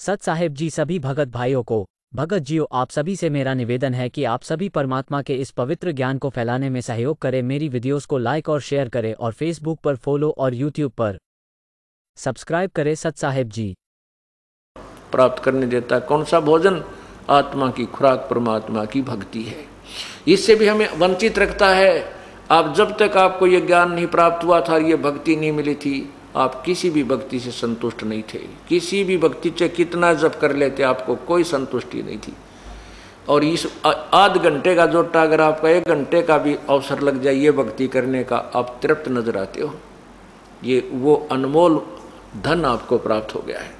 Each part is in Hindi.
सत साहेब जी, सभी भगत भाइयों को, भगत जियो, आप सभी से मेरा निवेदन है कि आप सभी परमात्मा के इस पवित्र ज्ञान को फैलाने में सहयोग करें। मेरी वीडियोस को लाइक और शेयर करें और फेसबुक पर फॉलो और यूट्यूब पर सब्सक्राइब करें। सत साहेब जी। प्राप्त करने देता है। कौन सा भोजन? आत्मा की खुराक परमात्मा की भक्ति है। इससे भी हमें वंचित रखता है। आप जब तक आपको ये ज्ञान नहीं प्राप्त हुआ था, ये भक्ति नहीं मिली थी, आप किसी भी भक्ति से संतुष्ट नहीं थे। किसी भी भक्ति से कितना जप कर लेते, आपको कोई संतुष्टि नहीं थी। और इस आध घंटे का जोटा अगर आपका 1 घंटे का भी अवसर लग जाए ये भक्ति करने का, आप तृप्त नजर आते हो। ये वो अनमोल धन आपको प्राप्त हो गया है।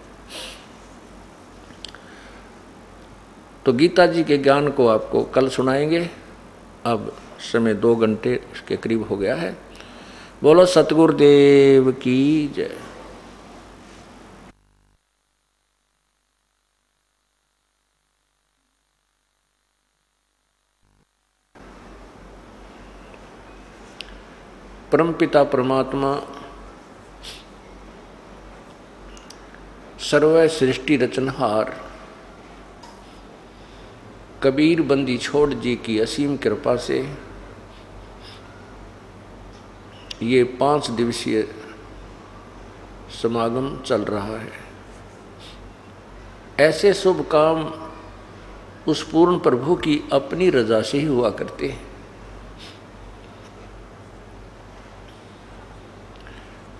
तो गीता जी के ज्ञान को आपको कल सुनाएंगे। अब समय 2 घंटे के करीब हो गया है। बोलो सतगुरुदेव की जय। परमपिता परमात्मा सर्व सृष्टि रचनहार कबीर बंदी छोड़ जी की असीम कृपा से ये 5 दिवसीय समागम चल रहा है। ऐसे शुभ काम उस पूर्ण प्रभु की अपनी रजा से ही हुआ करते हैं।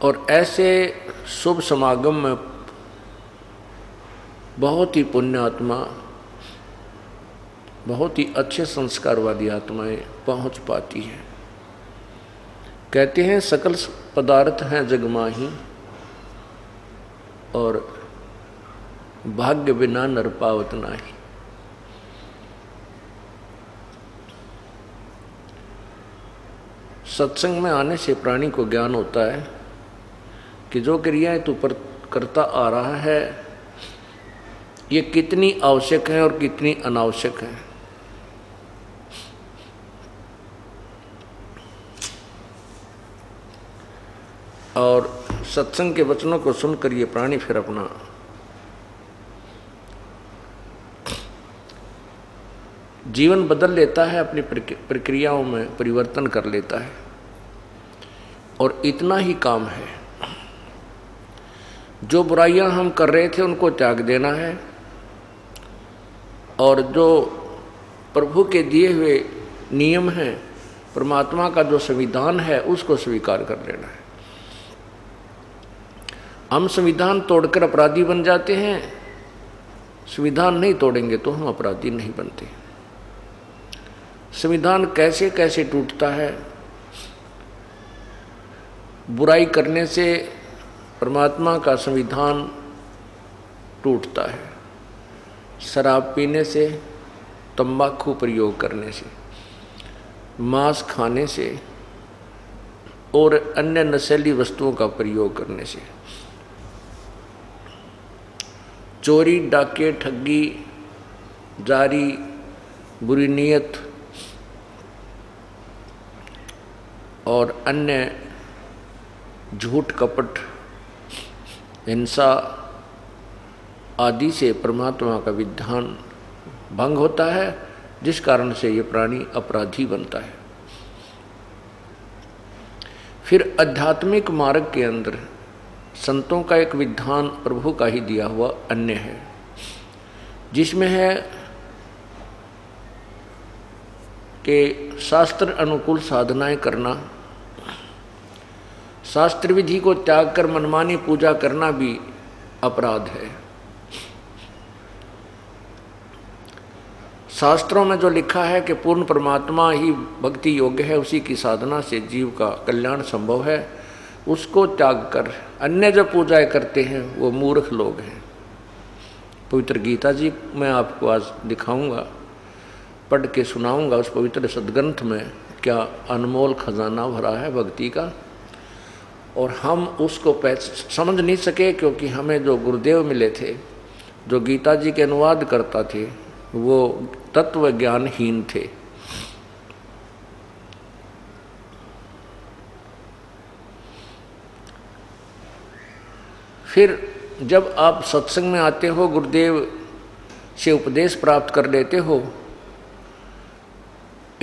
और ऐसे शुभ समागम में बहुत ही पुण्यात्मा, बहुत ही अच्छे संस्कार वाली आत्माएं पहुंच पाती हैं। कहते हैं सकल पदार्थ हैं जगमाही और भाग्य बिना नर पावत नाही। सत्संग में आने से प्राणी को ज्ञान होता है कि जो क्रियाएं तू पर करता आ रहा है ये कितनी आवश्यक है और कितनी अनावश्यक है। और सत्संग के वचनों को सुनकर ये प्राणी फिर अपना जीवन बदल लेता है, अपनी प्रक्रियाओं में परिवर्तन कर लेता है। और इतना ही काम है। जो बुराइयां हम कर रहे थे उनको त्याग देना है और जो प्रभु के दिए हुए नियम हैं, परमात्मा का जो संविधान है, उसको स्वीकार कर लेना है। हम संविधान तोड़कर अपराधी बन जाते हैं, संविधान नहीं तोड़ेंगे तो हम अपराधी नहीं बनते। संविधान कैसे कैसे टूटता है। बुराई करने से परमात्मा का संविधान टूटता है। शराब पीने से, तंबाकू प्रयोग करने से, मांस खाने से और अन्य नशीली वस्तुओं का प्रयोग करने से, चोरी, डाके, ठगी, जारी, बुरी नीयत और अन्य झूठ, कपट, हिंसा आदि से परमात्मा का विधान भंग होता है, जिस कारण से ये प्राणी अपराधी बनता है। फिर आध्यात्मिक मार्ग के अंदर संतों का एक विधान प्रभु का ही दिया हुआ अन्य है, जिसमें है कि शास्त्र अनुकूल साधनाएं करना, शास्त्र विधि को त्याग कर मनमानी पूजा करना भी अपराध है। शास्त्रों में जो लिखा है कि पूर्ण परमात्मा ही भक्ति योग्य है, उसी की साधना से जीव का कल्याण संभव है, उसको त्याग कर अन्य जो पूजाएं करते हैं वो मूर्ख लोग हैं। पवित्र गीता जी मैं आपको आज दिखाऊंगा, पढ़ के सुनाऊंगा। उस पवित्र सदग्रंथ में क्या अनमोल खजाना भरा है भक्ति का, और हम उसको समझ नहीं सके क्योंकि हमें जो गुरुदेव मिले थे, जो गीता जी के अनुवाद करता थे, वो तत्व ज्ञानहीन थे। फिर जब आप सत्संग में आते हो, गुरुदेव से उपदेश प्राप्त कर लेते हो,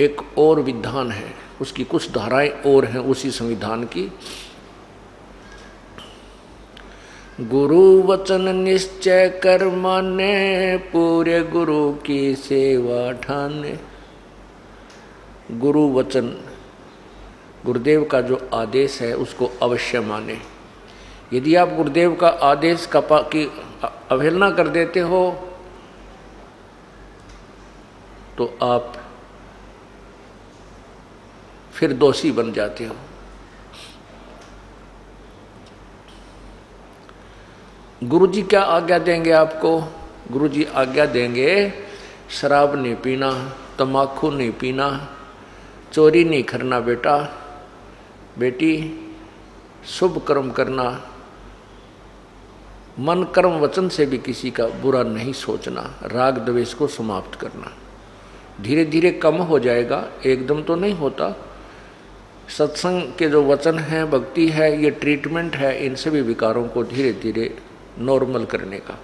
एक और विधान है, उसकी कुछ धाराएं और हैं उसी संविधान की। गुरु वचन निश्चय कर माने, पूरे गुरु की सेवा ठाने। गुरु वचन, गुरुदेव का जो आदेश है उसको अवश्य माने। यदि आप गुरुदेव का आदेश की अवहेलना कर देते हो तो आप फिर दोषी बन जाते हो। गुरुजी क्या आज्ञा देंगे आपको? गुरुजी आज्ञा देंगे शराब नहीं पीना, तम्बाकू नहीं पीना, चोरी नहीं करना बेटा, बेटी, शुभ कर्म करना, मन कर्म वचन से भी किसी का बुरा नहीं सोचना, राग द्वेष को समाप्त करना। धीरे धीरे कम हो जाएगा, एकदम तो नहीं होता। सत्संग के जो वचन हैं, भक्ति है, ये ट्रीटमेंट है इन सभी विकारों को धीरे धीरे नॉर्मल करने का।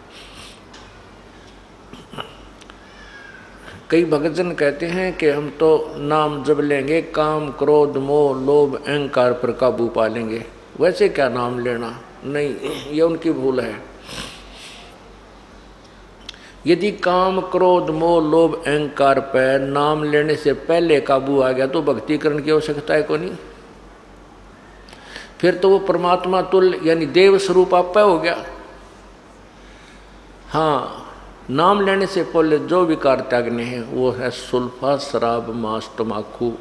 कई भक्तजन कहते हैं कि हम तो नाम जप लेंगे, काम क्रोध मोह लोभ अहंकार पर काबू पा लेंगे। वैसे क्या नाम लेना? नहीं, ये उनकी भूल है। यदि काम क्रोध मोह लोभ अहंकार पर नाम लेने से पहले काबू आ गया तो भक्ति करने की आवश्यकता है को नहीं। फिर तो वो परमात्मा तुल्य यानी देव स्वरूप आप हो गया। हाँ, नाम लेने से पहले जो विकार त्यागने हैं वो है सुल्फा, शराब, मांस, तम्बाकू,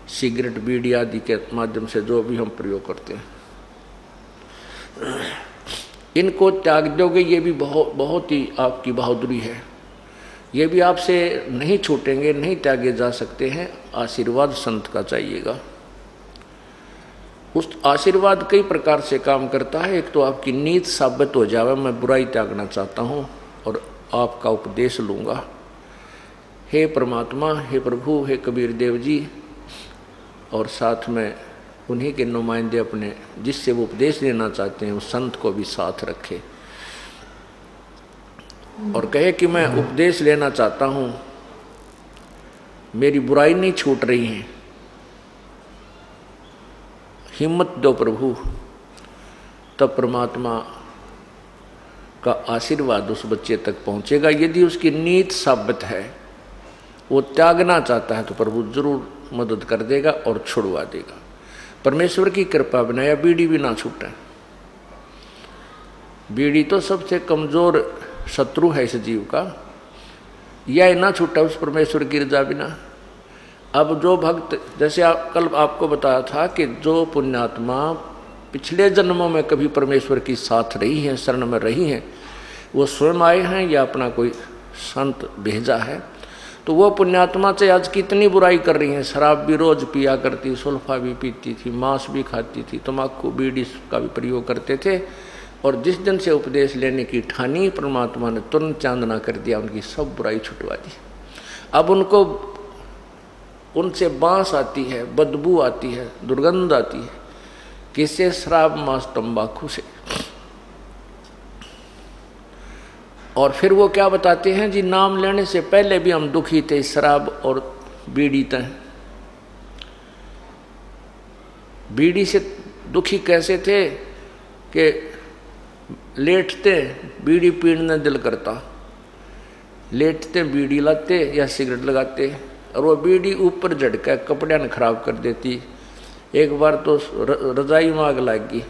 सिगरेट, बीड़ी आदि के माध्यम से जो भी हम प्रयोग करते हैं, इनको त्याग दोगे, ये भी बहुत ही आपकी बहादुरी है। ये भी आपसे नहीं छूटेंगे, नहीं त्यागे जा सकते हैं। आशीर्वाद संत का चाहिएगा। उस आशीर्वाद कई प्रकार से काम करता है। एक तो आपकी नीत साबित हो जावे, मैं बुराई त्यागना चाहता हूँ और आपका उपदेश लूँगा। हे परमात्मा, हे प्रभु, हे कबीर देव जी, और साथ में उन्हीं के नुमाइंदे अपने जिससे वो उपदेश लेना चाहते हैं उस संत को भी साथ रखे और कहे कि मैं उपदेश लेना चाहता हूँ, मेरी बुराई नहीं छूट रही है, हिम्मत दो प्रभु। तब परमात्मा का आशीर्वाद उस बच्चे तक पहुँचेगा। यदि उसकी नीत साबित है, वो त्यागना चाहता है, तो प्रभु जरूर मदद कर देगा और छुड़वा देगा। परमेश्वर की कृपा बिना या बीड़ी भी ना छूटे। बीड़ी तो सबसे कमजोर शत्रु है इस जीव का, यह ना छूटा उस परमेश्वर की रजा बिना। अब जो भक्त, जैसे कल आपको बताया था कि जो पुण्यात्मा पिछले जन्मों में कभी परमेश्वर की साथ रही हैं, शरण में रही हैं, वो स्वयं आए हैं या अपना कोई संत भेजा है, तो वो पुण्यात्मा से आज कितनी बुराई कर रही हैं। शराब भी रोज पिया करती, सुल्फा भी पीती थी, मांस भी खाती थी, तम्बाकू बीड़ी का भी प्रयोग करते थे, और जिस दिन से उपदेश लेने की ठानी, परमात्मा ने तुरंत चांदना कर दिया, उनकी सब बुराई छुटवा दी। अब उनको उनसे बांस आती है, बदबू आती है, दुर्गंध आती है। किससे? शराब मांस तंबाकू से। और फिर वो क्या बताते हैं जी, नाम लेने से पहले भी हम दुखी थे शराब और बीड़ी तय। बीड़ी से दुखी कैसे थे कि लेटते बीड़ी पीने दिल करता, लेटते बीड़ी लाते या सिगरेट लगाते, और वो बीड़ी ऊपर झटका कपड़े ने खराब कर देती। एक बार तो रजाई में आग लग गई,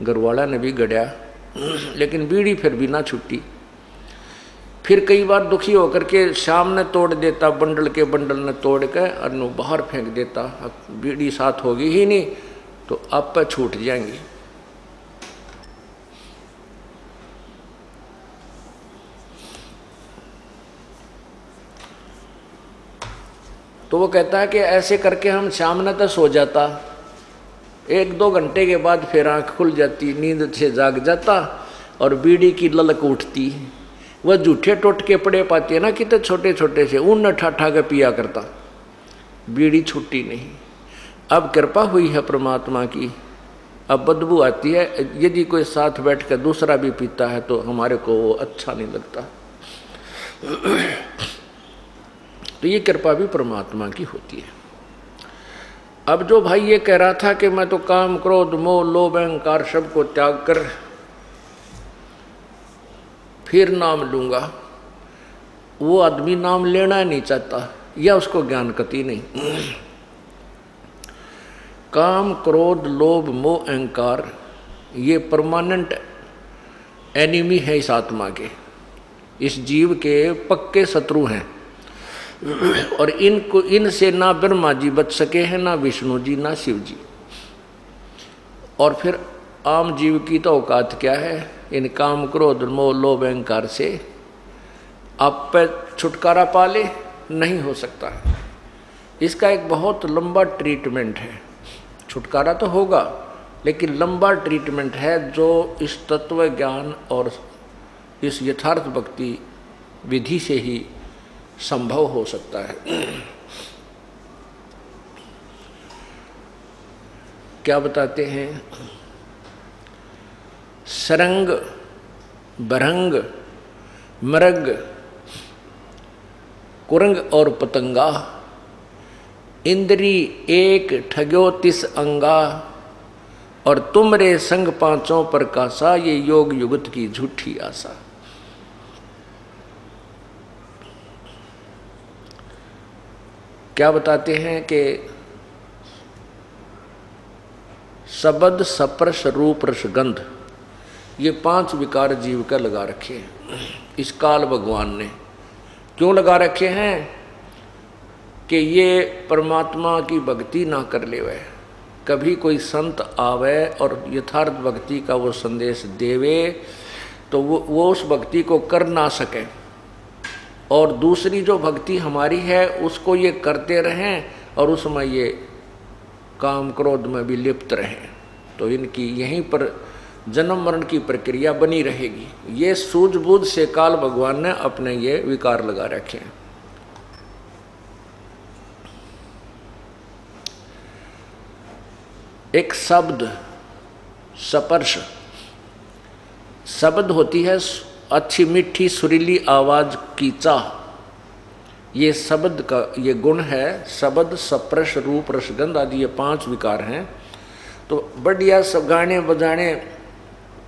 घरवाला ने भी गड़िया, लेकिन बीड़ी फिर भी ना छुट्टी। फिर कई बार दुखी होकर के शाम ने तोड़ देता, बंडल के बंडल ने तोड़ के और बाहर फेंक देता। बीड़ी साथ होगी ही नहीं तो आप पे छूट जाएंगी। तो वो कहता है कि ऐसे करके हम सामने तक सो जाता, 1-2 घंटे के बाद फिर आँख खुल जाती, नींद से जाग जाता और बीड़ी की ललक उठती। वह जूठे टोटके पड़े पाती है ना, कितने छोटे छोटे से, उन ठा के पिया करता, बीड़ी छुट्टी नहीं। अब कृपा हुई है परमात्मा की अब बदबू आती है, यदि कोई साथ बैठ कर दूसरा भी पीता है तो हमारे को वो अच्छा नहीं लगता। तो ये कृपा भी परमात्मा की होती है। अब जो भाई ये कह रहा था कि मैं तो काम क्रोध मोह लोभ अहंकार सब को त्याग कर फिर नाम लूंगा, वो आदमी नाम लेना नहीं चाहता या उसको ज्ञान कति नहीं। काम क्रोध लोभ मोह अहंकार ये परमानेंट एनिमी है इस आत्मा के, इस जीव के पक्के शत्रु हैं। और इनसे ना ब्रह्मा जी बच सके हैं, ना विष्णु जी, ना शिव जी। और फिर आम जीव की तो औकात क्या है? इन काम क्रोध मोह लोभ अहंकार से आप पे छुटकारा पाले नहीं हो सकता है। इसका एक बहुत लंबा ट्रीटमेंट है। छुटकारा तो होगा लेकिन लंबा ट्रीटमेंट है, जो इस तत्व ज्ञान और इस यथार्थ भक्ति विधि से ही संभव हो सकता है। क्या बताते हैं? सरंग बरंग मृग कुरंग और पतंगा, इंद्री एक ठग्यो तिस अंगा, और तुमरे संग पांचों प्रकाशा, ये योग युगत की झूठी आशा। क्या बताते हैं कि शब्द स्पर्श रूप रस गंध, ये 5 विकार जीव का लगा रखे हैं इस काल भगवान ने। क्यों लगा रखे हैं? कि ये परमात्मा की भक्ति ना कर ले, वह कभी कोई संत आवे और यथार्थ भक्ति का वो संदेश देवे तो वो उस भक्ति को कर ना सके, और दूसरी जो भक्ति हमारी है उसको ये करते रहें और उसमें ये काम क्रोध में भी लिप्त रहें, तो इनकी यहीं पर जन्म मरण की प्रक्रिया बनी रहेगी। ये सूझबूझ से काल भगवान ने अपने ये विकार लगा रखे हैं। एक शब्द स्पर्श, शब्द होती है अच्छी मीठी सुरीली आवाज की चाह, ये शब्द का ये गुण है। शब्द स्पर्श रूप रसगंध आदि ये 5 विकार हैं। तो बढ़िया सब गाने बजाने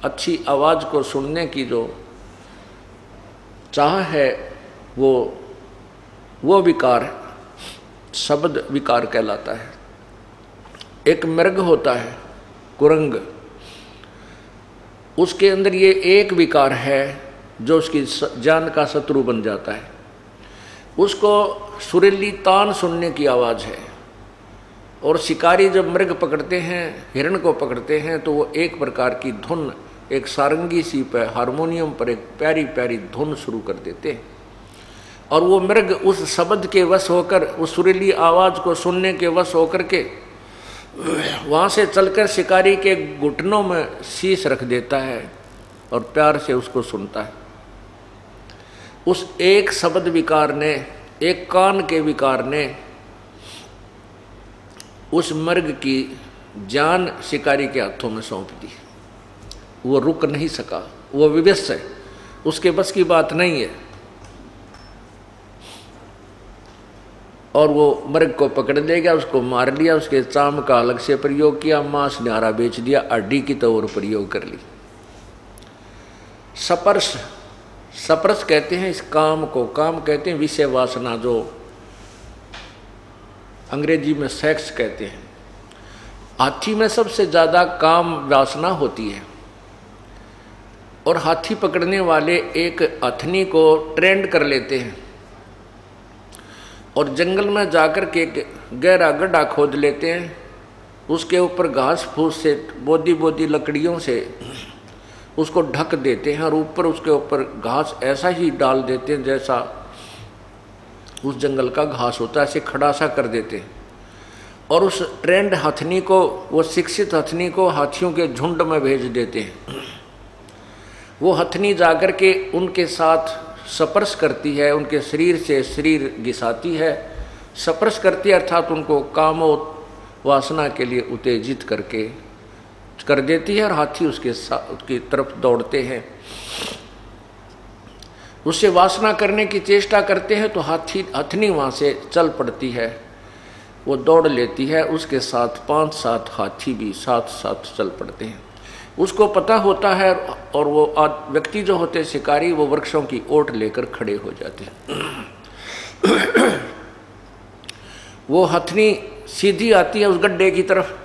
अच्छी आवाज को सुनने की जो चाह है वो विकार शब्द विकार कहलाता है। एक मृग होता है कुरंग, उसके अंदर ये एक विकार है जो उसकी जान का शत्रु बन जाता है। उसको सुरीली तान सुनने की आवाज़ है, और शिकारी जब मृग पकड़ते हैं, हिरण को पकड़ते हैं, तो वो एक प्रकार की धुन, एक सारंगी सी पर हारमोनियम पर एक प्यारी प्यारी धुन शुरू कर देते हैं, और वो मृग उस शब्द के वश होकर, उस सुरीली आवाज़ को सुनने के वश होकर के वहाँ से चलकर शिकारी के घुटनों में शीश रख देता है और प्यार से उसको सुनता है। उस एक शब्द विकार ने, एक कान के विकार ने उस मृग की जान शिकारी के हाथों में सौंप दी। वो रुक नहीं सका, वो विवश है, उसके बस की बात नहीं है। और वो मृग को पकड़ ले गया, उसको मार लिया, उसके चाम का अलग से प्रयोग किया, मांस न्यारा बेच दिया, हड्डी की तो और प्रयोग कर ली। स्पर्श, स्पर्श कहते हैं इस काम को, काम कहते हैं विषय वासना, जो अंग्रेजी में सेक्स कहते हैं। हाथी में सबसे ज्यादा काम वासना होती है, और हाथी पकड़ने वाले एक हथनी को ट्रेंड कर लेते हैं और जंगल में जाकर के गहरा गड्ढा खोद लेते हैं, उसके ऊपर घास फूस से बोदी बोदी लकड़ियों से उसको ढक देते हैं, और ऊपर उसके ऊपर घास ऐसा ही डाल देते हैं जैसा उस जंगल का घास होता है, ऐसे खड़ा सा कर देते हैं। और उस ट्रेंड हथनी को, वो शिक्षित हथनी को हाथियों के झुंड में भेज देते हैं। वो हथनी जाकर के उनके साथ स्पर्श करती है, उनके शरीर से शरीर घिसाती है, स्पर्श करती है, अर्थात उनको कामो वासना के लिए उत्तेजित करके कर देती है और हाथी उसकी तरफ दौड़ते हैं। उससे वासना करने की चेष्टा करते हैं तो हथनी वहाँ से चल पड़ती है, वो दौड़ लेती है, उसके साथ 5-7 हाथी भी साथ साथ चल पड़ते हैं। उसको पता होता है और वो व्यक्ति जो होते हैं शिकारी, वो वृक्षों की ओट लेकर खड़े हो जाते हैं। वो हथनी सीधी आती है उस गड्ढे की तरफ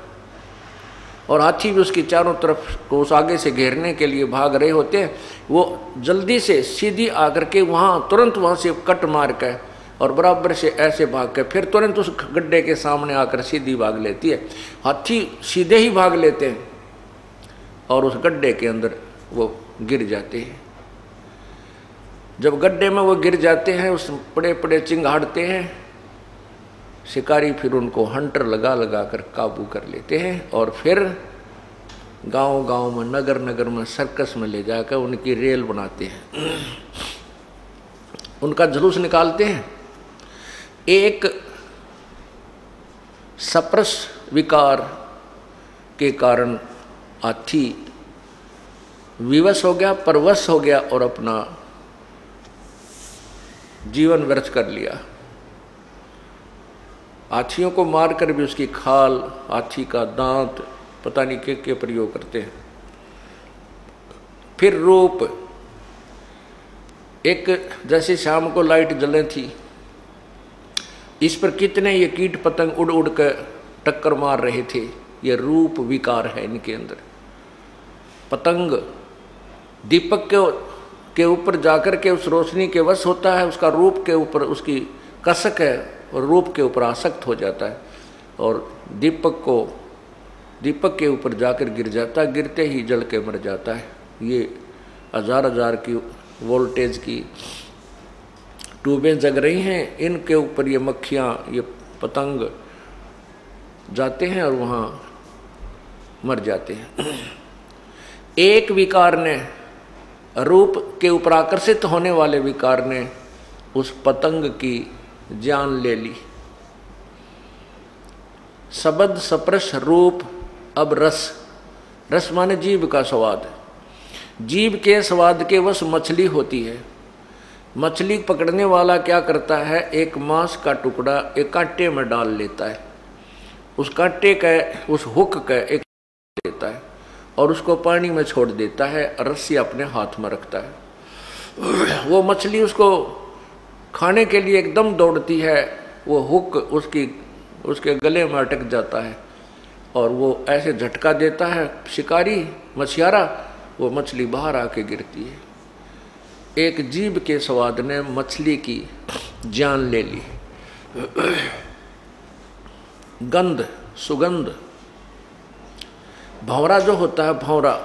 और हाथी भी उसकी चारों तरफ को उस आगे से घेरने के लिए भाग रहे होते हैं। वो जल्दी से सीधी आकर के तुरंत वहाँ से कट मार कर और बराबर से ऐसे भाग के फिर तुरंत उस गड्ढे के सामने आकर सीधी भाग लेती है। हाथी सीधे ही भाग लेते हैं और उस गड्ढे के अंदर वो गिर जाते हैं। जब गड्ढे में वो गिर जाते हैं, उस बड़े बड़े चिंगाड़ते हैं, शिकारी फिर उनको हंटर लगा लगा कर काबू कर लेते हैं और फिर गांव गांव में, नगर नगर में, सर्कस में ले जाकर उनकी रेल बनाते हैं, उनका जुलूस निकालते हैं। एक सप्रस विकार के कारण हाथी विवश हो गया, परवश हो गया और अपना जीवन व्यर्थ कर लिया। हाथियों को मारकर भी उसकी खाल, हाथी का दांत, पता नहीं क्या प्रयोग करते हैं। फिर रूप, एक जैसे शाम को लाइट जले थी, इस पर कितने ये कीट पतंग उड़ उड़ कर टक्कर मार रहे थे। ये रूप विकार है इनके अंदर। पतंग दीपक के ऊपर जाकर के उस रोशनी के वश होता है, उसका रूप के ऊपर उसकी कसक है और रूप के ऊपर आसक्त हो जाता है और दीपक के ऊपर जाकर गिर जाता है, गिरते ही जल के मर जाता है। ये हजार की वोल्टेज की ट्यूबें जग रही हैं, इनके ऊपर ये मक्खियाँ, ये पतंग जाते हैं और वहाँ मर जाते हैं। एक विकार ने, रूप के ऊपर आकर्षित होने वाले विकार ने उस पतंग की जान ले ली। शब्द सप्रश रूप, अब रस। रस माने जीव का स्वाद। जीव के स्वाद के वश मछली होती है। मछली पकड़ने वाला क्या करता है, एक मांस का टुकड़ा एक कांटे में डाल लेता है, उस कांटे का, उस हुक का एक लेता है और उसको पानी में छोड़ देता है, रस्सी अपने हाथ में रखता है। वो मछली उसको खाने के लिए एकदम दौड़ती है, वो हुक उसके गले में अटक जाता है और वो ऐसे झटका देता है शिकारी, मछियारा, वो मछली बाहर आके गिरती है। एक जीव के स्वाद ने मछली की जान ले ली। गंध, सुगंध। भंवरा जो होता है, भंवरा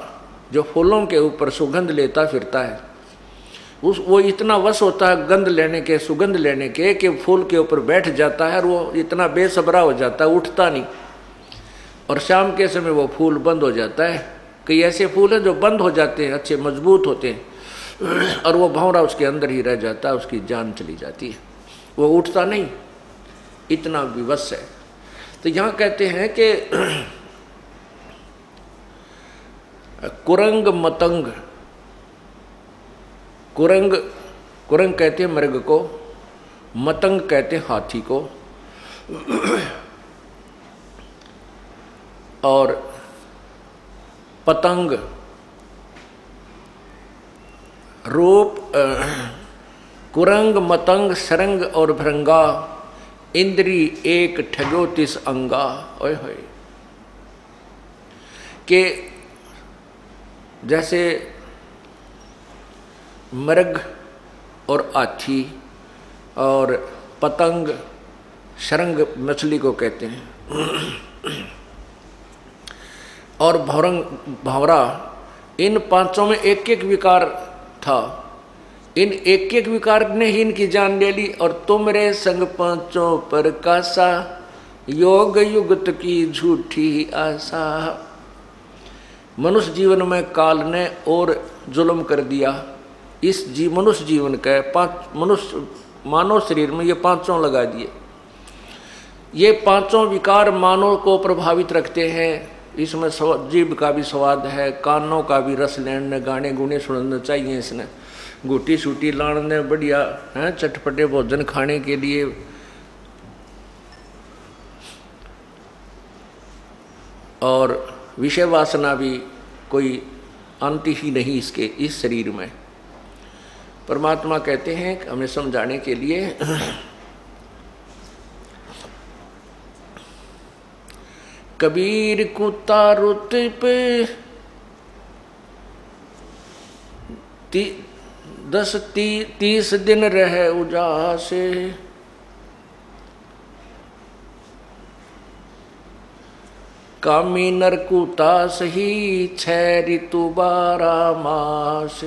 जो फूलों के ऊपर सुगंध लेता फिरता है, वो इतना वश होता है गंध लेने के, सुगंध लेने के, कि फूल के ऊपर बैठ जाता है और वो इतना बेसब्रा हो जाता है, उठता नहीं। और शाम के समय वो फूल बंद हो जाता है। कई ऐसे फूल हैं जो बंद हो जाते हैं, अच्छे मजबूत होते हैं, और वो भंवरा उसके अंदर ही रह जाता है, उसकी जान चली जाती है, वो उठता नहीं, इतना विवश है। तो यहाँ कहते हैं कि कुरंग मतंग, कुरंग कहते हैं मृग को, मतंग कहते हैं हाथी को, और पतंग रूप, कुरंग मतंग सरंग और भृंगा, इंद्री एक ठगोतिस अंगा। ओए होए, के जैसे मृग और हाथी और पतंग, शरंग मछली को कहते हैं, और भंवरा, इन पांचों में एक एक विकार था। इन एक एक विकार ने ही इनकी जान ले ली। और तुमरे संग पांचों पर कासा, योग युगत की झूठी आशा। मनुष्य जीवन में काल ने और जुल्म कर दिया। इस मनुष्य जीवन के मनुष्य मानव शरीर में ये पांचों लगा दिए। ये पांचों विकार मानव को प्रभावित रखते हैं। इसमें जीभ का भी स्वाद है, कानों का भी रस लेने, गाने गुने सुनने चाहिए इसने, गुटी सूटी लाने बढ़िया हैं, चटपटे भोजन खाने के लिए। और विषय वासना भी कोई अंत ही नहीं इसके इस शरीर में। परमात्मा कहते हैं हमें समझाने के लिए, कबीर कुत्ता रुत पे 30 दिन रहे उजासे, कामी नर कुत्ता सही 6 ऋतु 12 मास।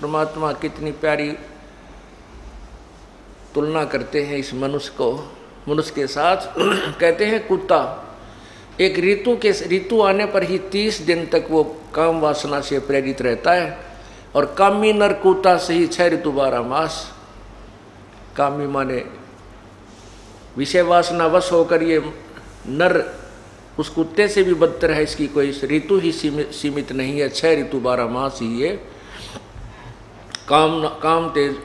परमात्मा कितनी प्यारी तुलना करते हैं इस मनुष्य के साथ। कहते हैं कुत्ता एक ऋतु आने पर ही 30 दिन तक वो काम वासना से प्रेरित रहता है, और कामी नर कुत्ता सही 6 ऋतु 12 मास। कामी माने विषय वासना वश होकर ये नर उस कुत्ते से भी बदतर है, इसकी कोई ऋतु ही सीमित नहीं है, 6 ऋतु 12 मास ही ये काम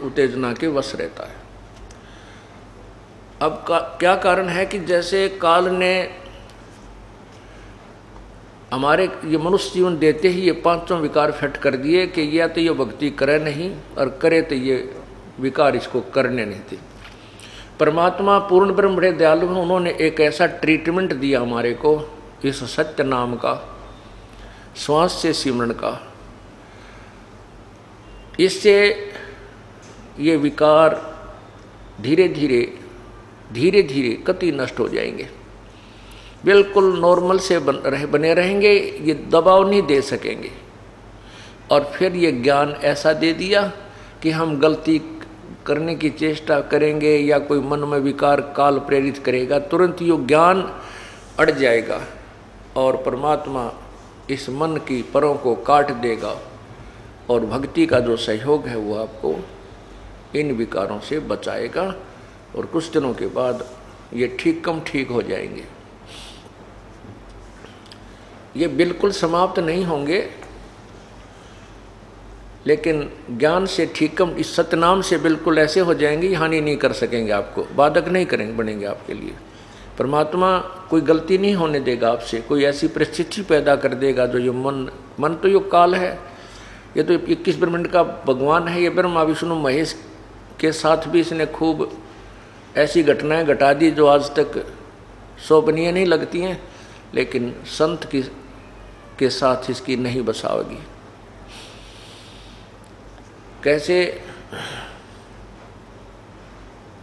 उत्तेजना के वश रहता है। अब क्या कारण है कि जैसे काल ने हमारे ये मनुष्य जीवन देते ही ये 5 विकार फिट कर दिए कि या तो ये भक्ति करे नहीं, और करे तो ये विकार इसको करने नहीं थे। परमात्मा पूर्ण ब्रह्म बड़े दयालु हैं, उन्होंने एक ऐसा ट्रीटमेंट दिया हमारे को इस सत्य नाम का, श्वास से सिमरन का। इससे ये विकार धीरे धीरे कति नष्ट हो जाएंगे, बिल्कुल नॉर्मल से बने रहेंगे, ये दबाव नहीं दे सकेंगे। और फिर ये ज्ञान ऐसा दे दिया कि हम गलती करने की चेष्टा करेंगे या कोई मन में विकार काल प्रेरित करेगा, तुरंत ये ज्ञान अड़ जाएगा और परमात्मा इस मन की परों को काट देगा, और भक्ति का जो सहयोग है वो आपको इन विकारों से बचाएगा, और कुछ दिनों के बाद ये ठीक हो जाएंगे। ये बिल्कुल समाप्त नहीं होंगे, लेकिन ज्ञान से ठीकम इस सतनाम से बिल्कुल ऐसे हो जाएंगे, हानि नहीं कर सकेंगे, आपको बाधक नहीं बनेंगे आपके लिए। परमात्मा कोई गलती नहीं होने देगा आपसे, कोई ऐसी परिस्थिति पैदा कर देगा जो ये मन तो ये काल है, ये तो 21 ब्रह्मांड का भगवान है, ये ब्रह्मा विष्णु महेश के साथ भी इसने खूब ऐसी घटनाएं घटा दी जो आज तक शोभनीय नहीं लगती हैं, लेकिन संत के साथ इसकी नहीं बसाओगी। कैसे?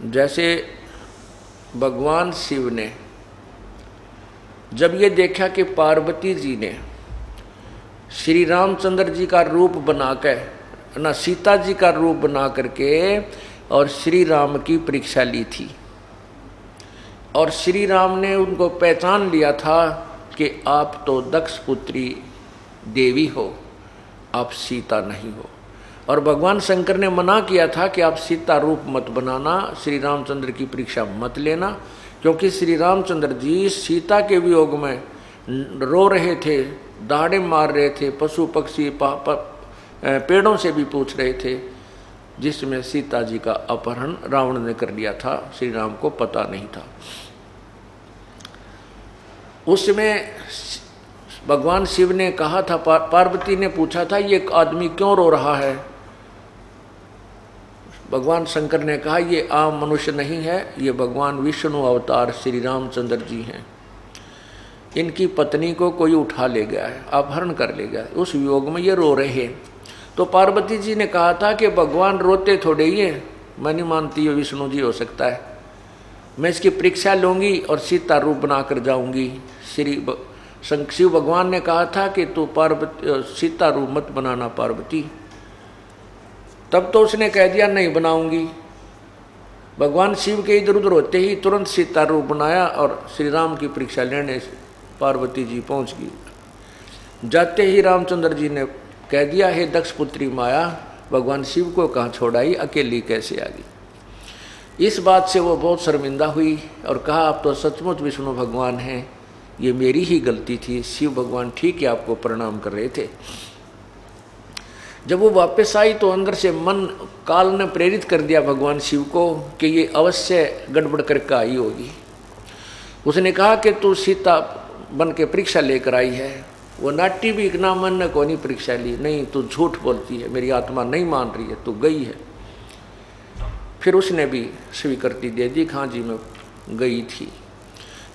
जैसे भगवान शिव ने जब ये देखा कि पार्वती जी ने श्री रामचंद्र जी का रूप बनाकर ना सीता जी का रूप बना करके और श्री राम की परीक्षा ली थी, और श्री राम ने उनको पहचान लिया था कि आप तो दक्ष पुत्री देवी हो, आप सीता नहीं हो। और भगवान शंकर ने मना किया था कि आप सीता रूप मत बनाना, श्री रामचंद्र की परीक्षा मत लेना, क्योंकि श्री रामचंद्र जी सीता के वियोग में रो रहे थे, दहाड़े मार रहे थे, पशु पक्षी पेड़ों से भी पूछ रहे थे, जिसमें सीता जी का अपहरण रावण ने कर लिया था, श्री राम को पता नहीं था। उसमें भगवान शिव ने कहा था, पार्वती ने पूछा था ये आदमी क्यों रो रहा है? भगवान शंकर ने कहा ये आम मनुष्य नहीं है, ये भगवान विष्णु अवतार श्री रामचंद्र जी हैं, इनकी पत्नी को कोई उठा ले गया है, अपहरण कर ले गया, उस वियोग में ये रो रहे हैं। तो पार्वती जी ने कहा था कि भगवान रोते थोड़े ही हैं, मैं नहीं मानती ये विष्णु जी हो सकता है, मैं इसकी परीक्षा लूँगी और सीता रूप बना कर जाऊँगी। शिव भगवान ने कहा था कि तू सीता रूप मत बनाना पार्वती, तब तो उसने कह दिया नहीं बनाऊंगी। भगवान शिव के इधर उधर होते ही तुरंत सीता रूप बनाया और श्री राम की परीक्षा लेने पार्वती जी पहुंच गई। जाते ही रामचंद्र जी ने कह दिया, हे दक्ष पुत्री माया, भगवान शिव को कहाँ छोड़ाई, अकेली कैसे आ गई। इस बात से वो बहुत शर्मिंदा हुई और कहा आप तो सचमुच विष्णु भगवान हैं, ये मेरी ही गलती थी। शिव भगवान ठीक है आपको प्रणाम कर रहे थे। जब वो वापस आई तो अंदर से मन काल ने प्रेरित कर दिया भगवान शिव को कि ये अवश्य गड़बड़ करके आई होगी। उसने कहा कि तू सीता बन के परीक्षा लेकर आई है। वो नाटी भी इतना मन ने को नहीं परीक्षा ली, नहीं तू झूठ बोलती है, मेरी आत्मा नहीं मान रही है, तू गई है। फिर उसने भी स्वीकृति दे दी, हाँ जी मैं गई थी।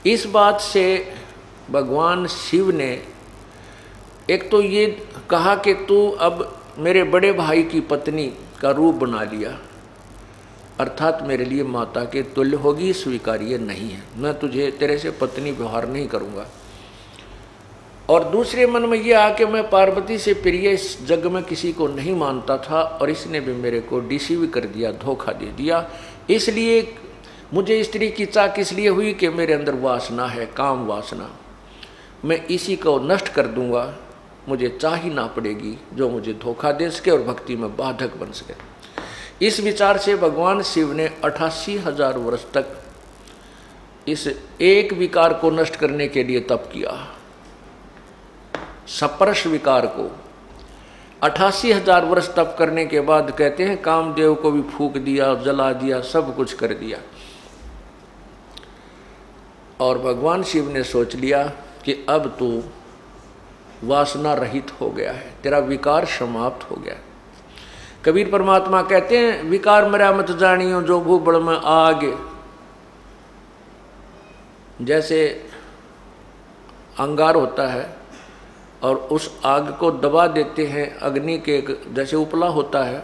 इस बात से भगवान शिव ने एक तो ये कहा कि तू अब मेरे बड़े भाई की पत्नी का रूप बना लिया, अर्थात मेरे लिए माता के तुल्य होगी, स्वीकार्य नहीं है, मैं तुझे तेरे से पत्नी व्यवहार नहीं करूँगा। और दूसरे मन में यह आके मैं पार्वती से प्रिय इस जग में किसी को नहीं मानता था और इसने भी मेरे को डिसीव कर दिया, धोखा दे दिया। इसलिए मुझे स्त्री की चाह किस लिए हुई कि मेरे अंदर वासना है, काम वासना, मैं इसी को नष्ट कर दूंगा, मुझे चाह ही ना पड़ेगी जो मुझे धोखा दे सके और भक्ति में बाधक बन सके। इस विचार से भगवान शिव ने 88,000 वर्ष तक इस एक विकार को नष्ट करने के लिए तप किया, सप्रश विकार को। 88,000 वर्ष तप करने के बाद कहते हैं कामदेव को भी फूंक दिया, जला दिया, सब कुछ कर दिया। और भगवान शिव ने सोच लिया कि अब तू वासना रहित हो गया है, तेरा विकार समाप्त हो गया। कबीर परमात्मा कहते हैं विकार मरा मत जानियो जो भूबड़ में आग। जैसे अंगार होता है और उस आग को दबा देते हैं, अग्नि के जैसे उपला होता है,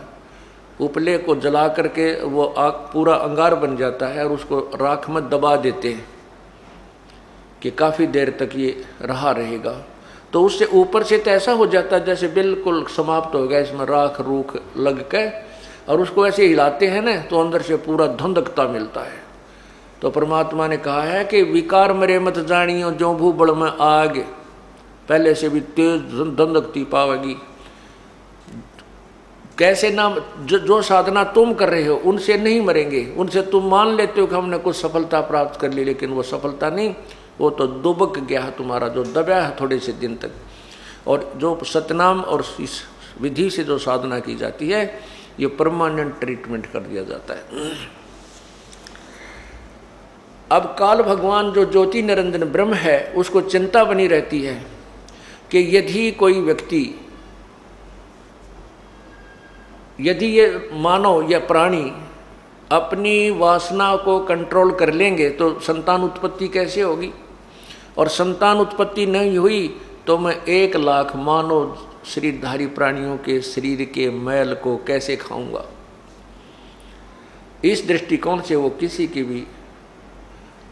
उपले को जला करके वो आग पूरा अंगार बन जाता है और उसको राख में दबा देते हैं कि काफ़ी देर तक ये रहा रहेगा। तो उससे ऊपर से तो ऐसा हो जाता है जैसे बिल्कुल समाप्त हो गया, इसमें राख रूख लग के, और उसको ऐसे हिलाते हैं ना तो अंदर से पूरा धंधकता मिलता है। तो परमात्मा ने कहा है कि विकार मरे मत जानियो जो भूबड़ में आग, पहले से भी तेज धंधकती पावेगी। कैसे ना जो साधना तुम कर रहे हो उनसे नहीं मरेंगे, उनसे तुम मान लेते हो कि हमने कुछ सफलता प्राप्त कर ली, लेकिन वो सफलता नहीं, वो तो दुबक गया है तुम्हारा, जो दबा है थोड़े से दिन तक। और जो सतनाम और इस विधि से जो साधना की जाती है ये परमानेंट ट्रीटमेंट कर दिया जाता है। अब काल भगवान जो ज्योति निरंजन ब्रह्म है उसको चिंता बनी रहती है कि यदि कोई व्यक्ति, यदि ये मानव या प्राणी अपनी वासना को कंट्रोल कर लेंगे तो संतान उत्पत्ति कैसे होगी, और संतान उत्पत्ति नहीं हुई तो मैं 1 लाख मानव शरीरधारी प्राणियों के शरीर के मैल को कैसे खाऊंगा। इस दृष्टिकोण से वो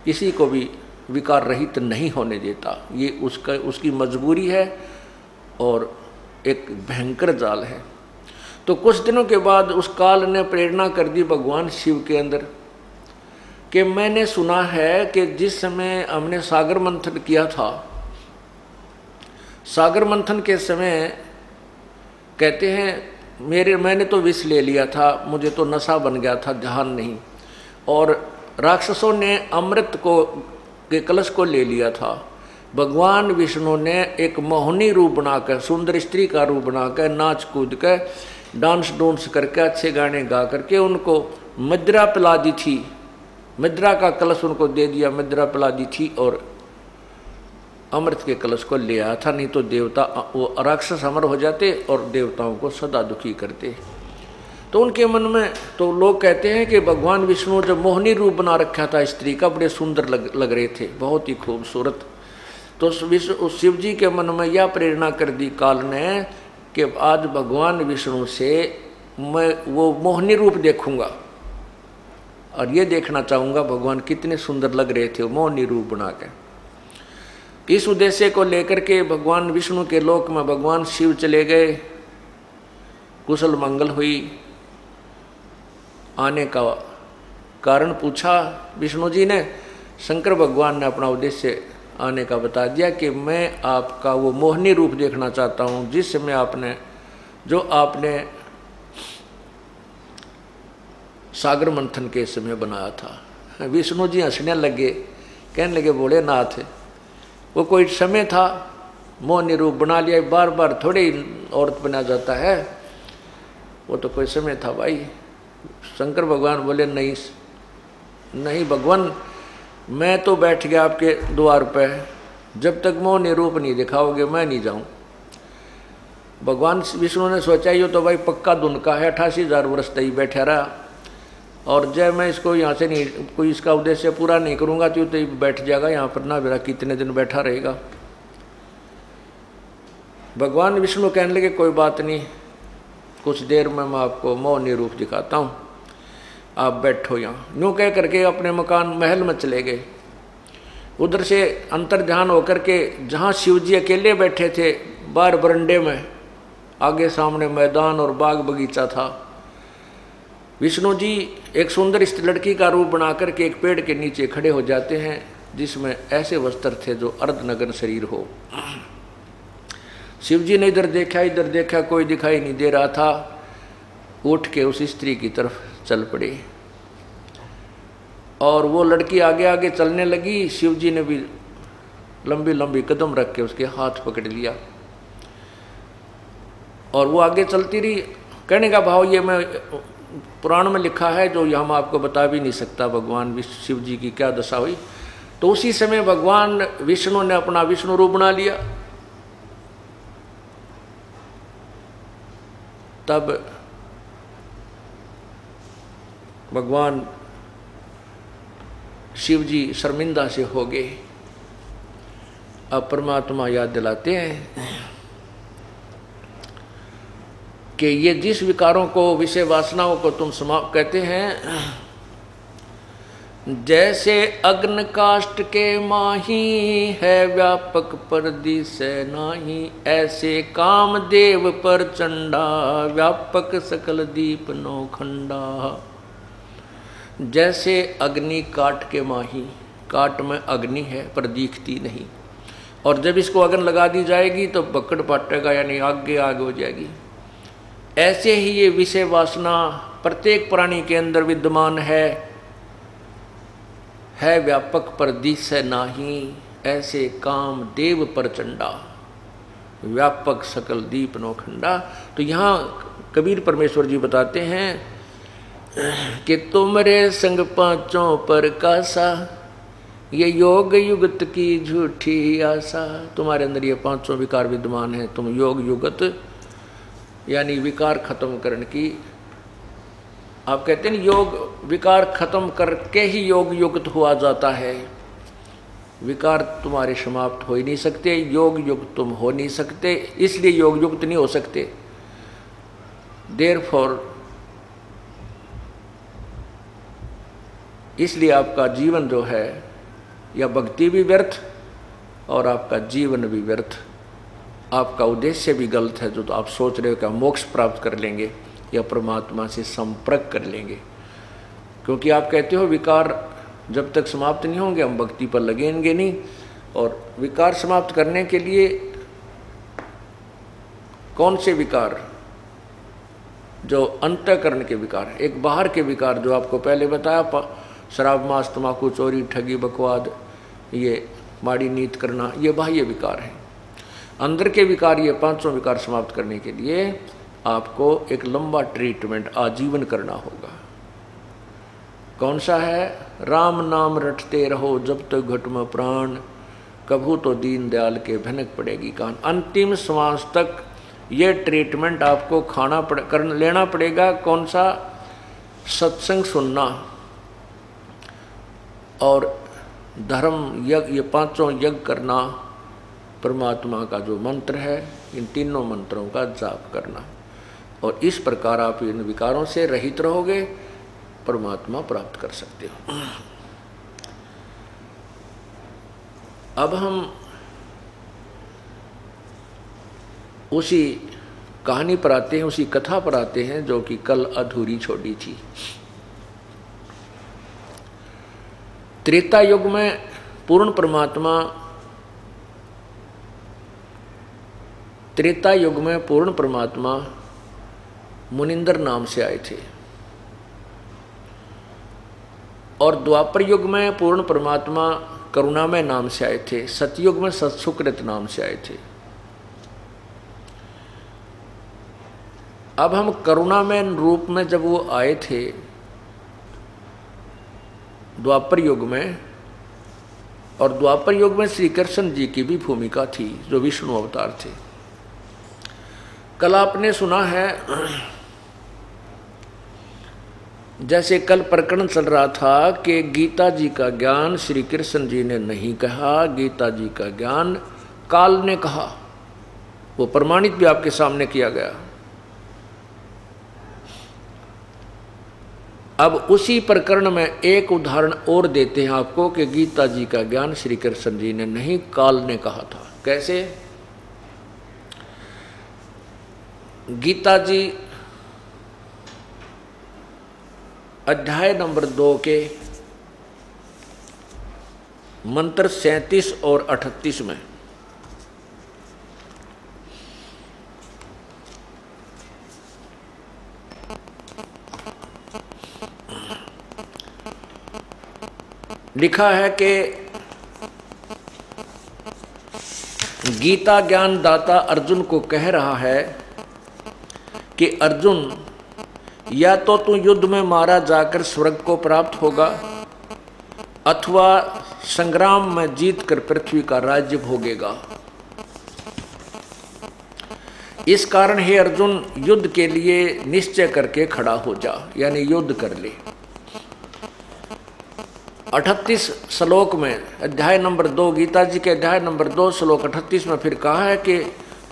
किसी को भी विकार रहित नहीं होने देता। ये उसकी मजबूरी है और एक भयंकर जाल है। तो कुछ दिनों के बाद उस काल ने प्रेरणा कर दी भगवान शिव के अंदर कि मैंने सुना है कि जिस समय हमने सागर मंथन किया था, सागर मंथन के समय कहते हैं मैंने तो विष ले लिया था, मुझे तो नशा बन गया था, ध्यान नहीं, और राक्षसों ने अमृत के कलश को ले लिया था। भगवान विष्णु ने एक मोहनी रूप बनाकर, सुंदर स्त्री का रूप बनाकर, नाच कूद कर, डांस डूंस करके, अच्छे गाने गा करके उनको मदिरा पिला दी थी। मदिरा का कलश उनको दे दिया, मदिरा पिला दी थी और अमृत के कलश को ले आया था, नहीं तो देवता वो राक्षस अमर हो जाते और देवताओं को सदा दुखी करते। तो उनके मन में तो लोग कहते हैं कि भगवान विष्णु जब मोहनी रूप बना रखा था स्त्री का, बड़े सुंदर लग रहे थे, बहुत ही खूबसूरत। तो उस शिव जी के मन में यह प्रेरणा कर दी काल ने कि आज भगवान विष्णु से मैं वो मोहनी रूप देखूंगा और ये देखना चाहूँगा भगवान कितने सुंदर लग रहे थे मोहनी रूप बना के। इस उद्देश्य को लेकर के भगवान विष्णु के लोक में भगवान शिव चले गए। कुशल मंगल हुई। आने का कारण पूछा विष्णु जी ने, शंकर भगवान ने अपना उद्देश्य आने का बता दिया कि मैं आपका वो मोहनी रूप देखना चाहता हूँ जिस समय आपने सागर मंथन के समय बनाया था। विष्णु जी हंसने लगे, कहने लगे भोलेनाथ वो कोई समय था, मोहनी रूप बना लिया, बार बार थोड़े ही औरत बना जाता है, वो तो कोई समय था भाई। शंकर भगवान बोले नहीं नहीं भगवान, मैं तो बैठ गया आपके द्वार पे, जब तक मोहनी रूप नहीं दिखाओगे मैं नहीं जाऊं। भगवान विष्णु ने सोचा ये तो भाई पक्का दुनका है, 88,000 वर्ष तक बैठा रहा, और जय मैं इसको यहाँ से नहीं, कोई इसका उद्देश्य पूरा नहीं करूँगा तो ये बैठ जाएगा यहाँ पर ना, मेरा कितने दिन बैठा रहेगा। भगवान विष्णु कहने लगे कोई बात नहीं, कुछ देर में मैं आपको मोहनी रूप दिखाता हूँ, आप बैठो यहाँ। यूँ कह करके अपने मकान महल में चले गए। उधर से अंतर्ध्यान होकर के जहाँ शिव जी अकेले बैठे थे बाहर बरंडे में, आगे सामने मैदान और बाग बगीचा था, विष्णु जी एक सुंदर इस लड़की का रूप बना करके एक पेड़ के नीचे खड़े हो जाते हैं जिसमें ऐसे वस्त्र थे जो अर्धनग्न शरीर हो। शिव जी ने इधर देखा, कोई दिखाई नहीं दे रहा था, उठ के उस स्त्री की तरफ चल पड़े और वो लड़की आगे आगे चलने लगी। शिव जी ने भी लंबी लंबी कदम रख के उसके हाथ पकड़ लिया और वो आगे चलती रही। कहने का भाव ये मैं पुराण में लिखा है जो हम आपको बता भी नहीं सकता भगवान शिव जी की क्या दशा हुई। तो उसी समय भगवान विष्णु ने अपना विष्णु रूप बना लिया। तब भगवान शिव जी शर्मिंदा से हो गए। अब परमात्मा याद दिलाते हैं कि ये जिस विकारों को, विषय वासनाओं को तुम समाप्त कहते हैं, जैसे अग्न काष्ठ के माही है व्यापक पर दिसे नाही, ऐसे कामदेव पर चंडा व्यापक सकल दीप नौखंडा। जैसे अग्नि काट के माही, काट में अग्नि है पर दिखती नहीं, और जब इसको अग्नि लगा दी जाएगी तो पकड़ पाटेगा, यानी आगे आग हो जाएगी। ऐसे ही ये विषय वासना प्रत्येक प्राणी के अंदर विद्यमान है व्यापक पर दिसे नाही, ऐसे काम देव पर चंडा व्यापक सकल दीप नौखंडा। तो यहाँ कबीर परमेश्वर जी बताते हैं कि तुमरे संग पांचों पर कासा, ये योग युगत की झूठी आशा। तुम्हारे अंदर ये पांचों विकार विद्यमान है, तुम योग युगत यानी विकार खत्म करने की, आप कहते हैं योग विकार खत्म करके ही योग युक्त हुआ जाता है। विकार तुम्हारे समाप्त हो ही नहीं सकते, योग युक्त तुम हो नहीं सकते, इसलिए योग युक्त नहीं हो सकते। देयरफॉर इसलिए आपका जीवन जो है या भक्ति भी व्यर्थ और आपका जीवन भी व्यर्थ, आपका उद्देश्य भी गलत है। जो तो आप सोच रहे हो कि मोक्ष प्राप्त कर लेंगे या परमात्मा से संपर्क कर लेंगे, क्योंकि आप कहते हो विकार जब तक समाप्त नहीं होंगे हम भक्ति पर लगेंगे नहीं। और विकार समाप्त करने के लिए कौन से विकार? जो अंतःकरण के विकार, एक बाहर के विकार जो आपको पहले बताया, शराब मांस तंबाकू चोरी ठगी बकवाद ये माड़ी नीत करना, ये बाह्य विकार है। अंदर के विकार, ये पांचों विकार समाप्त करने के लिए आपको एक लंबा ट्रीटमेंट आजीवन करना होगा। कौन सा है? राम नाम रटते रहो जब तक घट में प्राण, कभू तो दीन दयाल के भनक पड़ेगी कान। अंतिम श्वास तक ये ट्रीटमेंट आपको लेना पड़ेगा। कौन सा? सत्संग सुनना और धर्म यज्ञ, ये पांचों यज्ञ करना, परमात्मा का जो मंत्र है इन तीनों मंत्रों का जाप करना, और इस प्रकार आप इन विकारों से रहित रहोगे, परमात्मा प्राप्त कर सकते हो। अब हम उसी कहानी पर आते हैं, उसी कथा पर आते हैं जो कि कल अधूरी छोड़ी थी। त्रेता युग में पूर्ण परमात्मा, त्रेता युग में पूर्ण परमात्मा मुनिंदर नाम से आए थे, और द्वापर युग में पूर्ण परमात्मा करुणामय नाम से आए थे, सतयुग में सत्सुकृत नाम से आए थे। अब हम करुणामय रूप में जब वो आए थे द्वापर युग में, और द्वापर युग में श्री कृष्ण जी की भी भूमिका थी जो विष्णु अवतार थे। कल आपने सुना है, जैसे कल प्रकरण चल रहा था कि गीता जी का ज्ञान श्री कृष्ण जी ने नहीं कहा, गीता जी का ज्ञान काल ने कहा। वो प्रमाणित भी आपके सामने किया गया। अब उसी प्रकरण में एक उदाहरण और देते हैं आपको कि गीता जी का ज्ञान श्री कृष्ण जी ने नहीं, काल ने कहा था। कैसे? गीता जी अध्याय नंबर 2 के मंत्र 37 और 38 में लिखा है कि गीता ज्ञान दाता अर्जुन को कह रहा है कि अर्जुन, या तो तू युद्ध में मारा जाकर स्वर्ग को प्राप्त होगा, अथवा संग्राम में जीतकर पृथ्वी का राज्य भोगेगा। इस कारण हे अर्जुन, युद्ध के लिए निश्चय करके खड़ा हो जा, यानी युद्ध कर ले। 38 श्लोक में, अध्याय नंबर 2, गीता जी के अध्याय नंबर 2 श्लोक 38 में फिर कहा है कि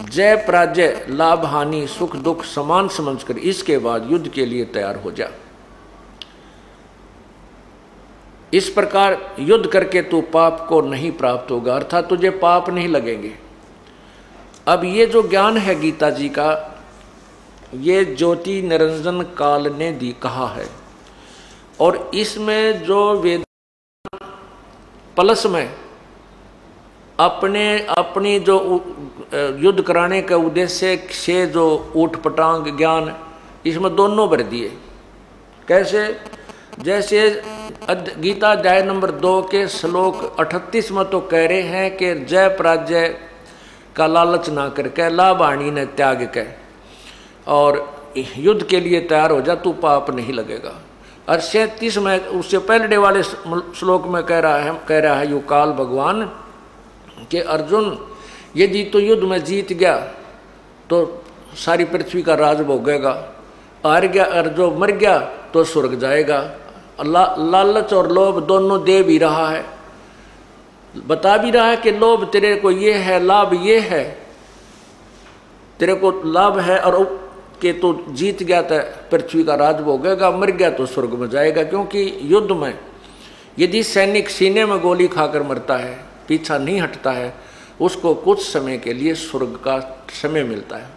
जय पराजय, लाभ हानि, सुख दुख समान समझकर इसके बाद युद्ध के लिए तैयार हो जा। इस प्रकार युद्ध करके तू पाप को नहीं प्राप्त होगा, अर्थात तुझे पाप नहीं लगेंगे। अब ये जो ज्ञान है गीता जी का, ये ज्योति निरंजन काल ने दी कहा है, और इसमें जो वेद प्लस में अपनी जो युद्ध कराने के उद्देश्य से जो ऊट पटांग ज्ञान, इसमें दोनों भर दिए। कैसे? जैसे गीता अध्याय नंबर 2 के श्लोक 38 में तो कह रहे हैं कि जय पराजय का लालच ना करके, लाभ हानि ने त्याग के और युद्ध के लिए तैयार हो जा, तू पाप नहीं लगेगा। और 37 में उससे पहले वाले श्लोक में कह रहा है यू काल भगवान कि अर्जुन, यदि तो युद्ध में जीत गया तो सारी पृथ्वी का राज भोगेगा, हार गया और जो मर गया तो स्वर्ग जाएगा। लालच और लोभ दोनों दे भी रहा है, बता भी रहा है कि लोभ तेरे को ये है, लाभ ये है, तेरे को लाभ है और कि तो जीत गया तो पृथ्वी का राज भोगेगा, मर गया तो स्वर्ग में जाएगा। क्योंकि युद्ध में यदि सैनिक सीने में गोली खाकर मरता है, पीछा नहीं हटता है, उसको कुछ समय के लिए स्वर्ग का समय मिलता है।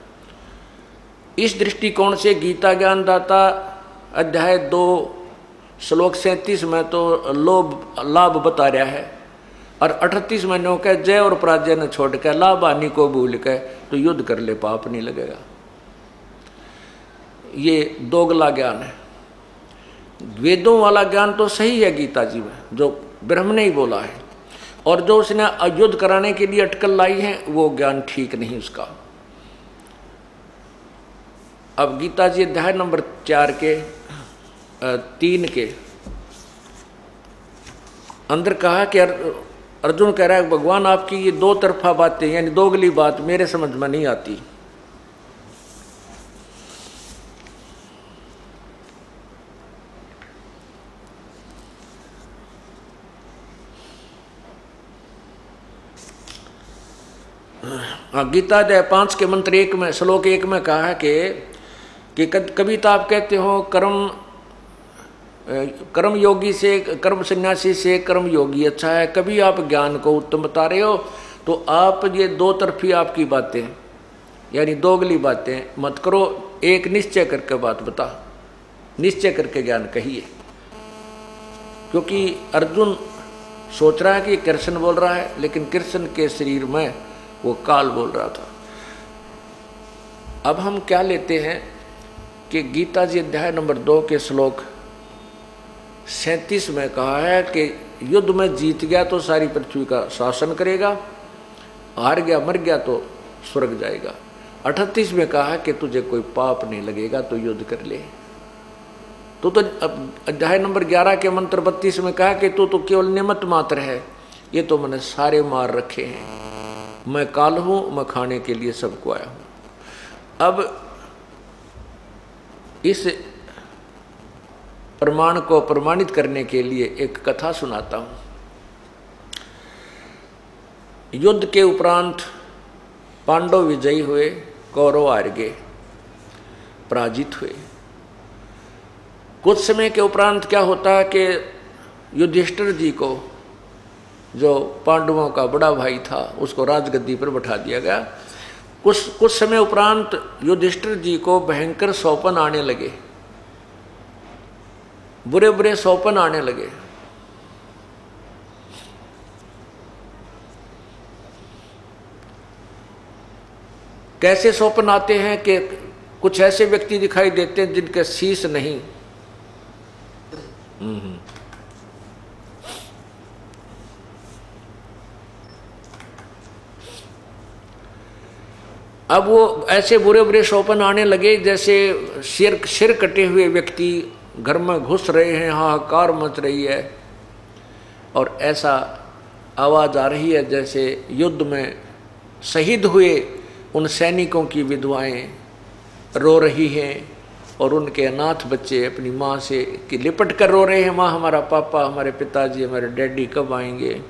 इस दृष्टिकोण से गीता ज्ञान दाता अध्याय 2 श्लोक 37 में तो लाभ बता रहा है, और 38 में नो कह जय और पराजय न छोड़ के लाभ हानि को भूल के तो युद्ध कर ले, पाप नहीं लगेगा। ये दोगला ज्ञान है। वेदों वाला ज्ञान तो सही है गीता जी में, जो ब्रह्म ने ही बोला है, और जो उसने युद्ध कराने के लिए अटकल लाई है वो ज्ञान ठीक नहीं उसका। अब गीता जी अध्याय नंबर 4 के 3 के अंदर कहा कि अर्जुन कह रहा है भगवान आपकी ये दो तरफा बातें यानी दोगली बात मेरे समझ में नहीं आती। गीता अध्याय 5 के मंत्र 1 में श्लोक 1 में कहा है कि कभी तो आप कहते हो कर्म योगी से, कर्म सन्यासी से कर्म योगी अच्छा है, कभी आप ज्ञान को उत्तम बता रहे हो, तो आप ये दो तरफी आपकी बातें यानी दोगली बातें मत करो, एक निश्चय करके बात बता, निश्चय करके ज्ञान कहिए। क्योंकि अर्जुन सोच रहा है कि कृष्ण बोल रहा है, लेकिन कृष्ण के शरीर में वो काल बोल रहा था। अब हम क्या लेते हैं कि गीता जी अध्याय नंबर 2 के श्लोक 37 में कहा है कि युद्ध में जीत गया तो सारी पृथ्वी का शासन करेगा, हार गया मर गया तो स्वर्ग जाएगा। 38 में कहा है कि तुझे कोई पाप नहीं लगेगा तो युद्ध कर ले। तो अध्याय नंबर 11 के मंत्र 32 में कहा कि तू तो केवल निमित्त मात्र है, ये तो मैंने सारे मार रखे हैं, मैं काल हूं, मैं खाने के लिए सबको आया हूं। अब इस प्रमाण को प्रमाणित करने के लिए एक कथा सुनाता हूं। युद्ध के उपरांत पांडव विजयी हुए, कौरव हार गए, पराजित हुए। कुछ समय के उपरांत क्या होता है कि युधिष्ठिर जी को, जो पांडवों का बड़ा भाई था, उसको राजगद्दी पर बैठा दिया गया। कुछ समय उपरांत युधिष्ठिर जी को भयंकर सौपन आने लगे, बुरे बुरे सौपन आने लगे। कैसे सौपन आते हैं कि कुछ ऐसे व्यक्ति दिखाई देते हैं जिनके शीश नहीं, अब वो ऐसे बुरे बुरे सौपन आने लगे जैसे सिर कटे हुए व्यक्ति घर में घुस रहे हैं, हाहाकार मच रही है, और ऐसा आवाज आ रही है जैसे युद्ध में शहीद हुए उन सैनिकों की विधवाएं रो रही हैं और उनके अनाथ बच्चे अपनी माँ से कि लिपट कर रो रहे हैं, माँ हमारा पापा, हमारे पिताजी, हमारे डैडी कब आएंगे।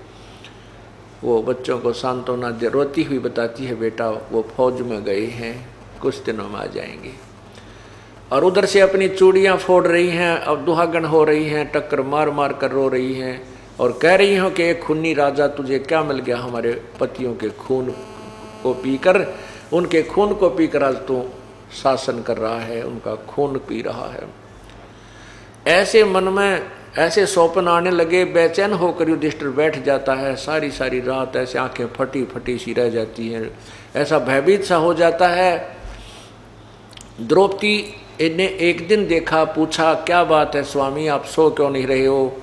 वो बच्चों को सांत्वना दे रोती हुई बताती है, बेटा वो फौज में गए हैं, कुछ दिनों में आ जाएंगे। और उधर से अपनी चूड़ियाँ फोड़ रही हैं और दुहागन हो रही हैं, टक्कर मार मार कर रो रही हैं और कह रही हो कि एक खूनी राजा तुझे क्या मिल गया, हमारे पतियों के खून को पीकर, उनके खून को पीकर आज तू शासन कर रहा है, उनका खून पी रहा है। ऐसे मन में ऐसे सौपन आने लगे, बेचैन होकर युधिष्ठिर बैठ जाता है, सारी सारी रात ऐसे आंखें फटी फटी सी रह जाती हैं, ऐसा भयभीत सा हो जाता है। द्रौपदी ने एक दिन देखा, पूछा क्या बात है स्वामी, आप सो क्यों नहीं रहे हो।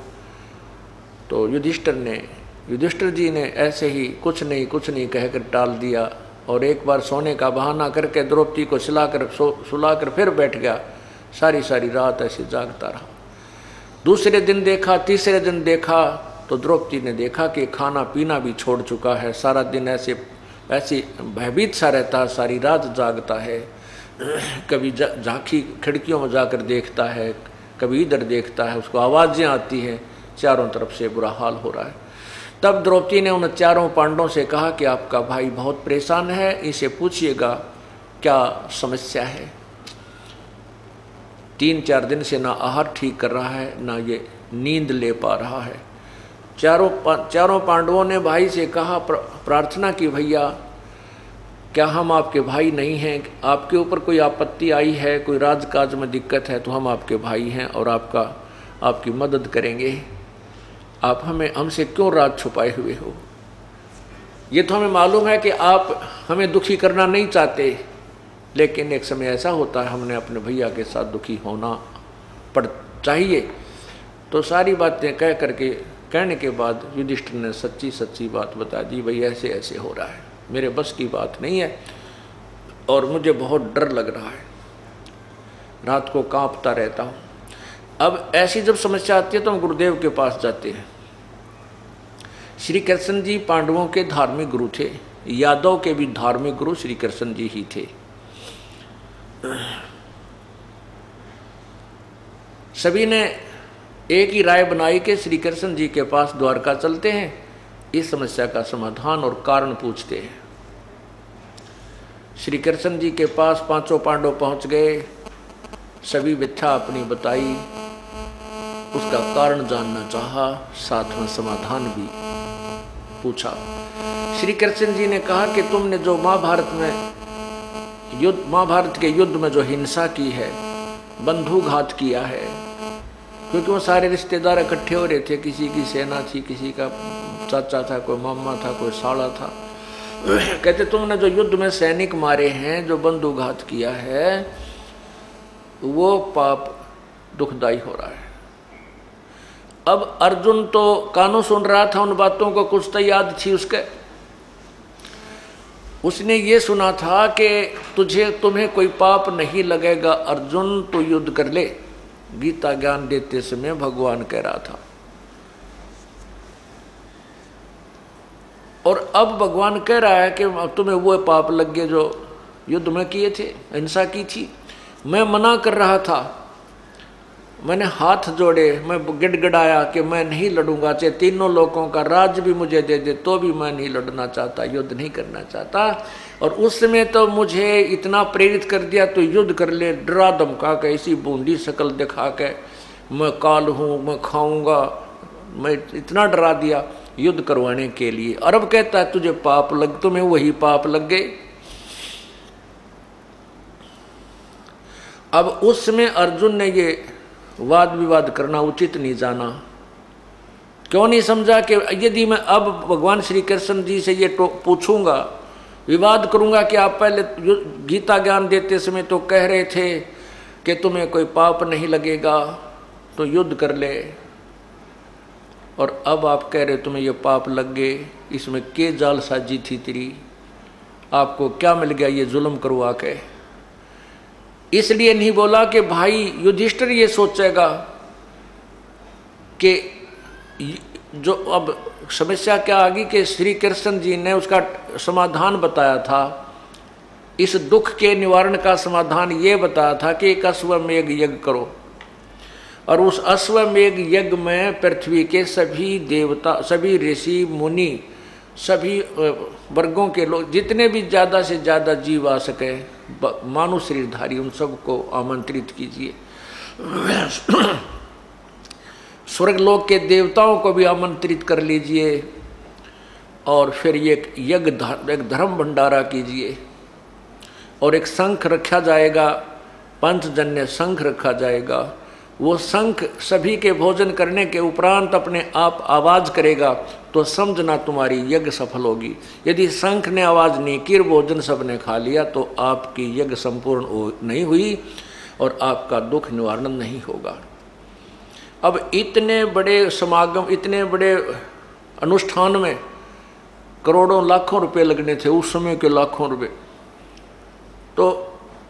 तो युधिष्ठिर जी ने ऐसे ही कुछ नहीं कहकर टाल दिया और एक बार सोने का बहाना करके द्रौपदी को सुलाकर फिर बैठ गया। सारी सारी रात ऐसे जागता रहा। दूसरे दिन देखा, तीसरे दिन देखा तो द्रौपदी ने देखा कि खाना पीना भी छोड़ चुका है, सारा दिन ऐसे भयभीत सा रहता है, सारी रात जागता है, कभी झांकी खिड़कियों में जाकर देखता है, कभी इधर देखता है, उसको आवाज़ें आती हैं, चारों तरफ से बुरा हाल हो रहा है। तब द्रौपदी ने उन चारों पांडवों से कहा कि आपका भाई बहुत परेशान है, इसे पूछिएगा क्या समस्या है। 3-4 दिन से ना आहार ठीक कर रहा है, ना ये नींद ले पा रहा है। चारों पांडवों ने भाई से कहा, प्रार्थना की, भैया क्या हम आपके भाई नहीं हैं, आपके ऊपर कोई आपत्ति आई है, कोई राजकाज में दिक्कत है तो हम आपके भाई हैं और आपकी मदद करेंगे, आप हमसे क्यों राज छुपाए हुए हो। ये तो हमें मालूम है कि आप हमें दुखी करना नहीं चाहते, लेकिन एक समय ऐसा होता है हमने अपने भैया के साथ दुखी होना पड़ चाहिए। तो सारी बातें कहने के बाद युधिष्ठिर ने सच्ची बात बता दी, भाई ऐसे ऐसे हो रहा है, मेरे बस की बात नहीं है और मुझे बहुत डर लग रहा है, रात को कांपता रहता हूँ। अब ऐसी जब समस्या आती है तो हम गुरुदेव के पास जाते हैं। श्री कृष्ण जी पांडवों के धार्मिक गुरु थे, यादव के भी धार्मिक गुरु श्री कृष्ण जी ही थे। सभी ने एक ही राय बनाई कि श्री कृष्ण जी के पास द्वारका चलते हैं, इस समस्या का समाधान और कारण पूछते हैं। श्री कृष्ण जी के पास पांचों पांडव पहुंच गए, सभी व्यथा अपनी बताई, उसका कारण जानना चाहा, साथ में समाधान भी पूछा। श्री कृष्ण जी ने कहा कि तुमने जो महाभारत के युद्ध में जो हिंसा की है, बंधुघात किया है, क्योंकि वो सारे रिश्तेदार इकट्ठे हो रहे थे, किसी की सेना थी, किसी का चाचा था, कोई मामा था, कोई साला था। कहते तुमने जो युद्ध में सैनिक मारे हैं, जो बंधुघात किया है, वो पाप दुखदाई हो रहा है। अब अर्जुन तो कानों सुन रहा था उन बातों को, कुछ तो याद थी उसके। उसने ये सुना था कि तुम्हें कोई पाप नहीं लगेगा अर्जुन, तो युद्ध कर ले। गीता ज्ञान देते समय भगवान कह रहा था। और अब भगवान कह रहा है कि तुम्हें वो पाप लग गए जो युद्ध में किए थे, हिंसा की थी। मैं मना कर रहा था, मैंने हाथ जोड़े, मैं गिड़गिड़ाया कि मैं नहीं लड़ूंगा, चाहे तीनों लोगों का राज भी मुझे दे दे तो भी मैं नहीं लड़ना चाहता, युद्ध नहीं करना चाहता। और उस समय तो मुझे इतना प्रेरित कर दिया, तो युद्ध कर ले, डरा धमका के, इसी बूंदी शक्ल दिखा के, मैं काल हूँ, मैं खाऊंगा, मैं इतना डरा दिया युद्ध करवाने के लिए। और अब कहता है तुझे पाप लग, तुम्हें वही पाप लग गए। अब उस समय अर्जुन ने ये वाद विवाद करना उचित नहीं जाना। क्यों नहीं समझा कि यदि मैं अब भगवान श्री कृष्ण जी से ये पूछूंगा, विवाद करूंगा कि आप पहले गीता ज्ञान देते समय तो कह रहे थे कि तुम्हें कोई पाप नहीं लगेगा तो युद्ध कर ले, और अब आप कह रहे तुम्हें ये पाप लग गए, इसमें के जाल साजी थी तेरी, आपको क्या मिल गया ये जुल्म करवा के। इसलिए नहीं बोला कि भाई युधिष्ठिर ये सोचेगा कि जो अब समस्या क्या आ गई कि श्री कृष्ण जी ने उसका समाधान बताया था, इस दुख के निवारण का समाधान ये बताया था कि एक अश्वमेघ यज्ञ करो, और उस अश्वमेघ यज्ञ में पृथ्वी के सभी देवता, सभी ऋषि मुनि, सभी वर्गों के लोग, जितने भी ज़्यादा से ज़्यादा जीव आ सके, मानव शरीरधारी, उन सबको आमंत्रित कीजिए। स्वर्गलोक के देवताओं को भी आमंत्रित कर लीजिए, और फिर ये एक धर्म भंडारा कीजिए, और एक शंख रखा जाएगा, पंचजन्य शंख रखा जाएगा। वो शंख सभी के भोजन करने के उपरांत अपने आप आवाज करेगा, तो समझना तुम्हारी यज्ञ सफल होगी। यदि शंख ने आवाज नहीं की, भोजन सबने खा लिया, तो आपकी यज्ञ संपूर्ण नहीं हुई और आपका दुख निवारण नहीं होगा। अब इतने बड़े समागम, इतने बड़े अनुष्ठान में करोड़ों लाखों रुपए लगने थे, उस समय के लाखों रुपए। तो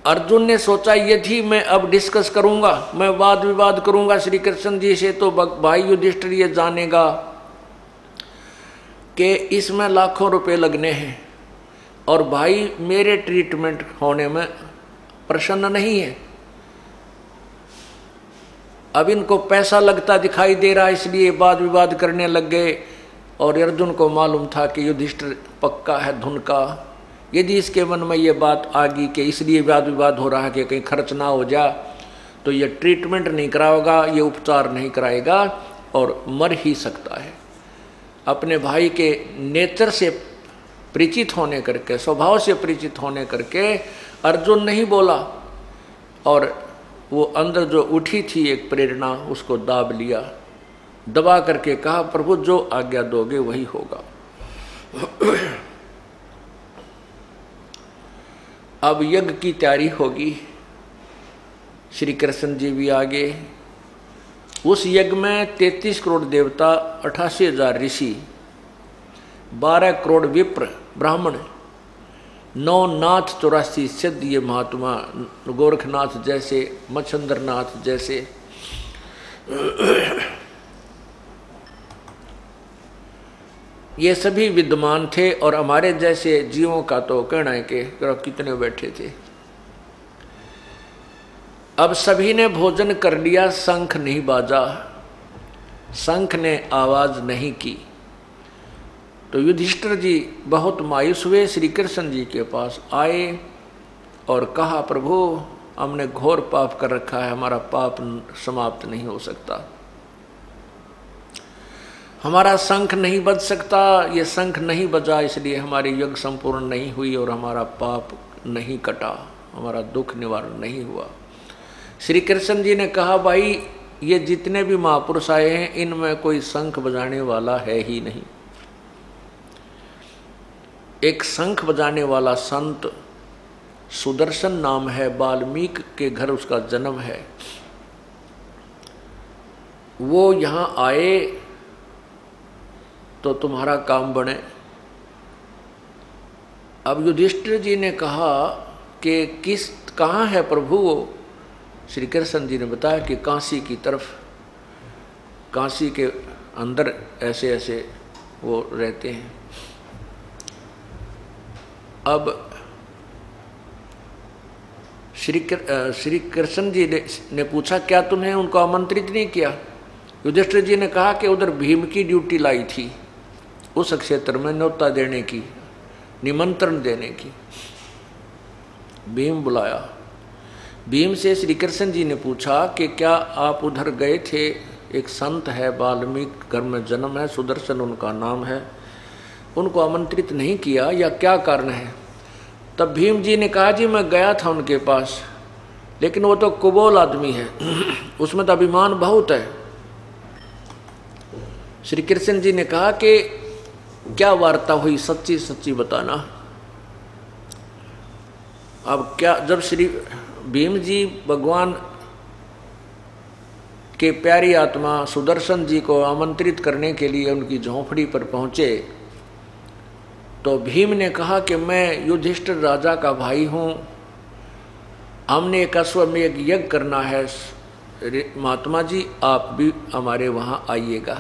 अर्जुन ने सोचा यदि मैं अब डिस्कस करूंगा, मैं वाद विवाद करूंगा श्री कृष्ण जी से, तो भाई युधिष्ठिर ये जानेगा कि इसमें लाखों रुपए लगने हैं, और भाई मेरे ट्रीटमेंट होने में प्रसन्न नहीं है। अब इनको पैसा लगता दिखाई दे रहा, इसलिए वाद विवाद करने लग गए। और अर्जुन को मालूम था कि युधिष्ठिर पक्का है धुन का। यदि इसके मन में ये बात आ गई कि इसलिए वाद विवाद हो रहा है कि कहीं खर्च ना हो जा, तो ये ट्रीटमेंट नहीं कराएगा, ये उपचार नहीं कराएगा और मर ही सकता है। अपने भाई के नेचर से परिचित होने करके, स्वभाव से परिचित होने करके अर्जुन नहीं बोला, और वो अंदर जो उठी थी एक प्रेरणा, उसको दाब लिया, दबा करके कहा प्रभु जो आज्ञा दोगे वही होगा। अब यज्ञ की तैयारी होगी, श्री कृष्ण जी भी आगे। उस यज्ञ में 33 करोड़ देवता, 88,000 ऋषि, 12 करोड़ विप्र ब्राह्मण, 9 नाथ 84 सिद्ध, ये महात्मा गोरखनाथ जैसे, मच्छंद्रनाथ जैसे, ये सभी विद्यमान थे। और हमारे जैसे जीवों का तो कहना है कि कितने बैठे थे। अब सभी ने भोजन कर लिया, शंख नहीं बाजा, शंख ने आवाज नहीं की। तो युधिष्ठिर जी बहुत मायूस हुए, श्री कृष्ण जी के पास आए और कहा प्रभु हमने घोर पाप कर रखा है, हमारा पाप समाप्त नहीं हो सकता, हमारा शंख नहीं बज सकता, ये शंख नहीं बजा इसलिए हमारी यज्ञ संपूर्ण नहीं हुई और हमारा पाप नहीं कटा, हमारा दुख निवारण नहीं हुआ। श्री कृष्ण जी ने कहा भाई ये जितने भी महापुरुष आए हैं इनमें कोई शंख बजाने वाला है ही नहीं। एक शंख बजाने वाला संत सुदर्शन नाम है, वाल्मीकि के घर उसका जन्म है। वो यहाँ आए तो तुम्हारा काम बने। अब युधिष्ठिर जी ने कहा कि कहाँ है प्रभु वो? श्री कृष्ण जी ने बताया कि काशी की तरफ, काशी के अंदर ऐसे ऐसे वो रहते हैं। अब श्री कृष्ण जी ने पूछा क्या तुम्हें उनको आमंत्रित नहीं किया? युधिष्ठिर जी ने कहा कि उधर भीम की ड्यूटी लाई थी, उस क्षेत्र में न्योता देने की, निमंत्रण देने की। भीम बुलाया। भीम से श्री कृष्ण जी ने पूछा कि क्या आप उधर गए थे? एक संत है, वाल्मीकि घर में जन्म है, सुदर्शन उनका नाम है, उनको आमंत्रित नहीं किया या क्या कारण है? तब भीम जी ने कहा जी मैं गया था उनके पास, लेकिन वो तो कुबोल आदमी है, उसमें तो अभिमान बहुत है। श्री कृष्ण जी ने कहा कि क्या वार्ता हुई, सच्ची सच्ची बताना। अब क्या, जब श्री भीम जी भगवान के प्यारी आत्मा सुदर्शन जी को आमंत्रित करने के लिए उनकी झोंपड़ी पर पहुंचे, तो भीम ने कहा कि मैं युधिष्ठिर राजा का भाई हूं, हमने एक अश्वमेध यज्ञ करना है, महात्मा जी आप भी हमारे वहां आइएगा।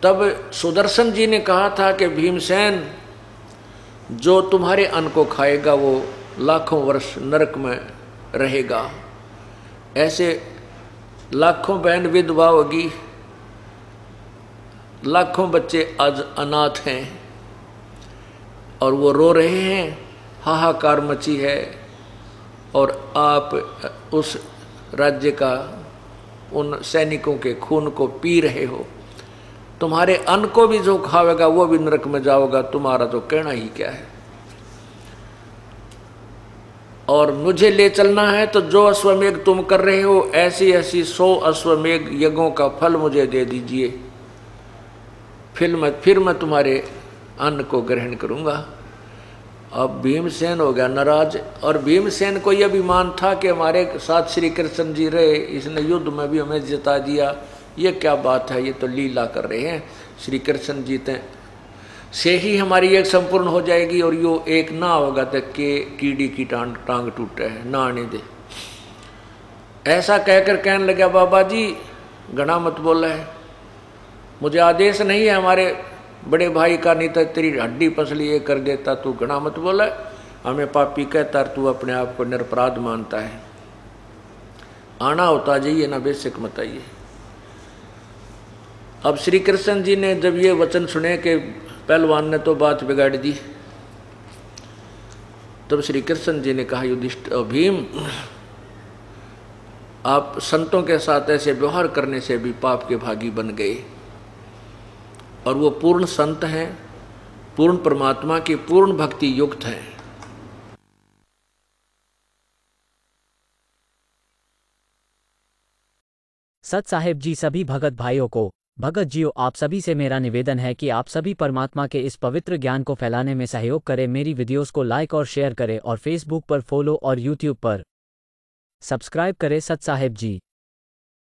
तब सुदर्शन जी ने कहा था कि भीमसेन, जो तुम्हारे अन्न को खाएगा वो लाखों वर्ष नरक में रहेगा। ऐसे लाखों बहन विधवा होगी, लाखों बच्चे आज अनाथ हैं और वो रो रहे हैं, हाहाकार मची है, और आप उस राज्य का, उन सैनिकों के खून को पी रहे हो। तुम्हारे अन्न को भी जो खावेगा वो भी नरक में जाओगा, तुम्हारा तो कहना ही क्या है। और मुझे ले चलना है तो जो अश्वमेध तुम कर रहे हो, ऐसी ऐसी 100 अश्वमेध यज्ञों का फल मुझे दे दीजिए, फिर मैं तुम्हारे अन्न को ग्रहण करूंगा। अब भीमसेन हो गया नाराज, और भीमसेन को यह अभिमान था कि हमारे साथ श्री कृष्ण जी रहे, इसने युद्ध में भी हमें जिता दिया, ये क्या बात है, ये तो लीला कर रहे हैं। श्री कृष्ण जीते से ही हमारी एक संपूर्ण हो जाएगी, और यो एक ना होगा तक के कीड़ी की टांग टूटे है, ना आने दे। ऐसा कहकर कहने लगा बाबा जी घना मत बोला है, मुझे आदेश नहीं है हमारे बड़े भाई का, नहीं तो तेरी हड्डी पसली ये कर देता, तू घना मत बोला, हमें पापी कहता, तू अपने आप को निरपराध मानता है। आना होता जाइए ना, बेशक मत आइए। अब श्री कृष्ण जी ने जब ये वचन सुने कि पहलवान ने तो बात बिगाड़ दी, तब श्री कृष्ण जी ने कहा युधिष्ठिर, भीम आप संतों के साथ ऐसे व्यवहार करने से भी पाप के भागी बन गए, और वो पूर्ण संत हैं, पूर्ण परमात्मा की पूर्ण भक्ति युक्त हैं। सत साहेब जी सभी भगत भाइयों को, भगत जियो आप सभी से मेरा निवेदन है कि आप सभी परमात्मा के इस पवित्र ज्ञान को फैलाने में सहयोग करें। मेरी वीडियोस को लाइक और शेयर करें और फेसबुक पर फॉलो और यूट्यूब पर सब्सक्राइब करें। सत साहेब जी।